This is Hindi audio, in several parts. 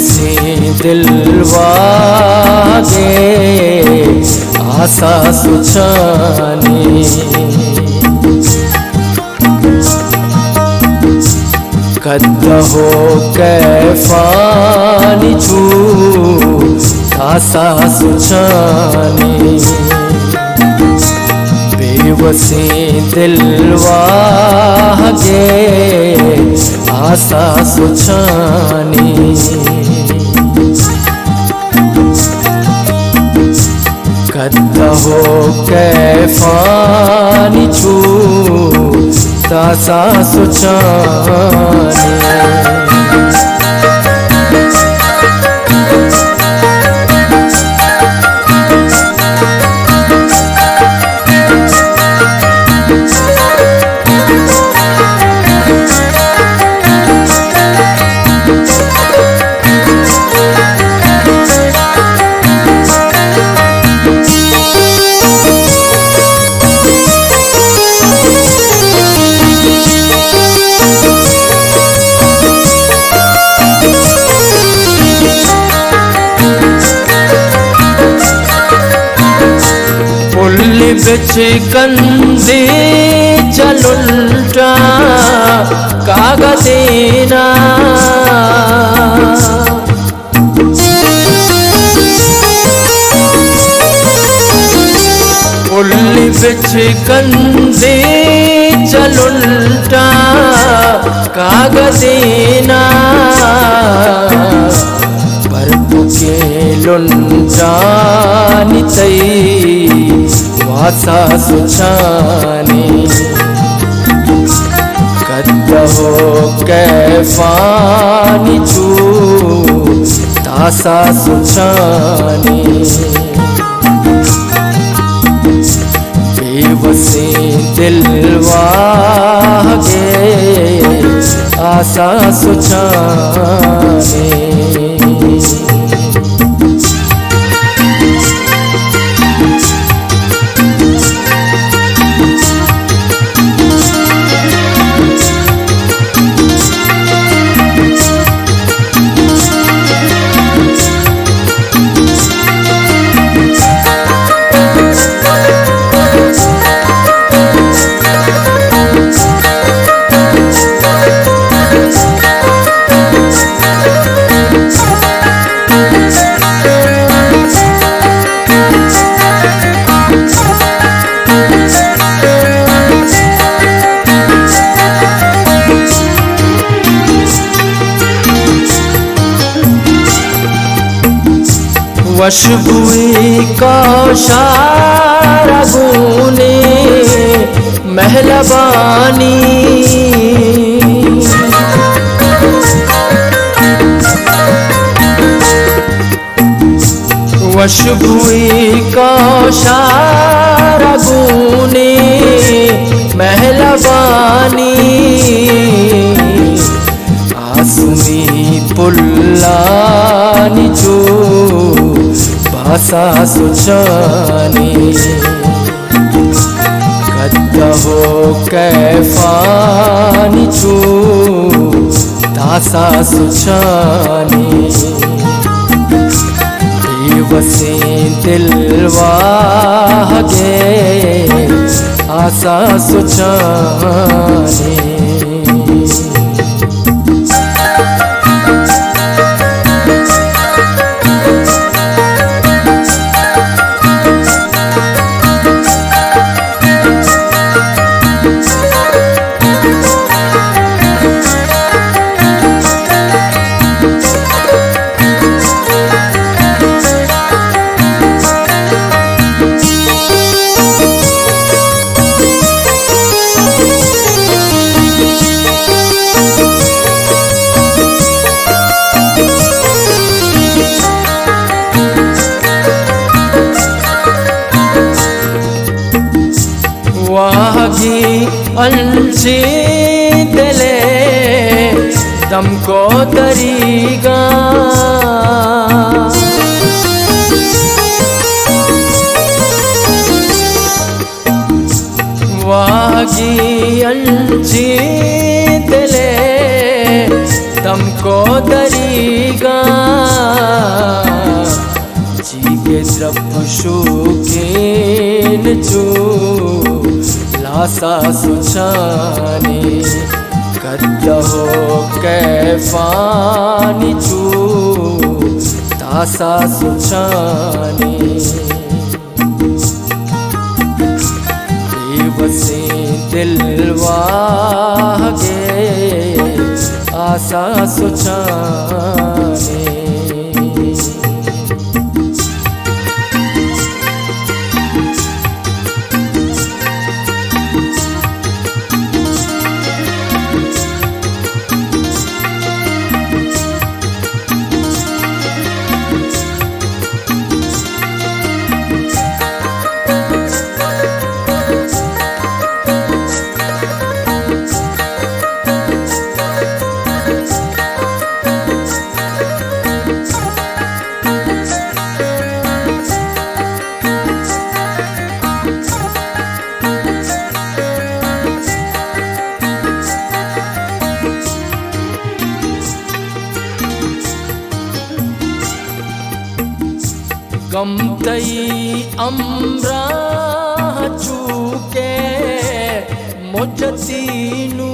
से दिलवागे आशा सुचानी कद्दहो कैफानी छू आशा सुचानी बेवसी दिलवागे आशा सुचानी कद्दहो कैफानी छू आशा सुचानी बिच कंदे चलुलटा कागदेना उल्ली बिच कंदे चलुलटा कागदेना पर तुके लुंटानी तई आशा सुचानी कद्दहो कैफानी छू आशा सुचानी बेवसी दिलवागे आशा सुचानी वशबुई कौशारा गुने महलबानी वशबुई कौशारा गुने महलबानी आसुमी पुल्लानी जो आशा सुचानी कद्दहो कैफानी छू आशा सुचानी बेवसी दिलवागे आशा सुचानी वागी अंशी दिले तुमको तरीगा वागी अंशी दिले तुमको तरीगा शपुशुकेन चू लासा सुछानी कद्दहो कैफानी चू तासा सुछानी बेवसे दिलवागे आसा सुछानी गमतई अम्रा चूके मुझतीनू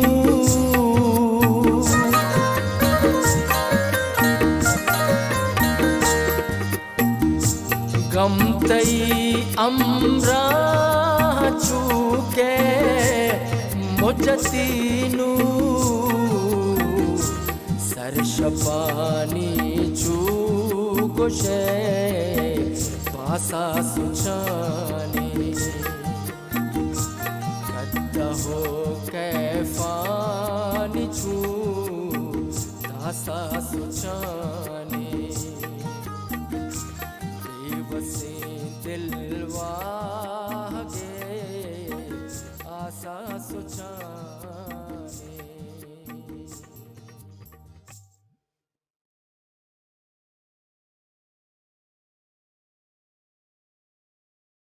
गमतई अम्रा चूके मुझतीनू सरशपानी चू गोशे पासा सुछानी कद्दहो कैफानी चू तासा सुछानी।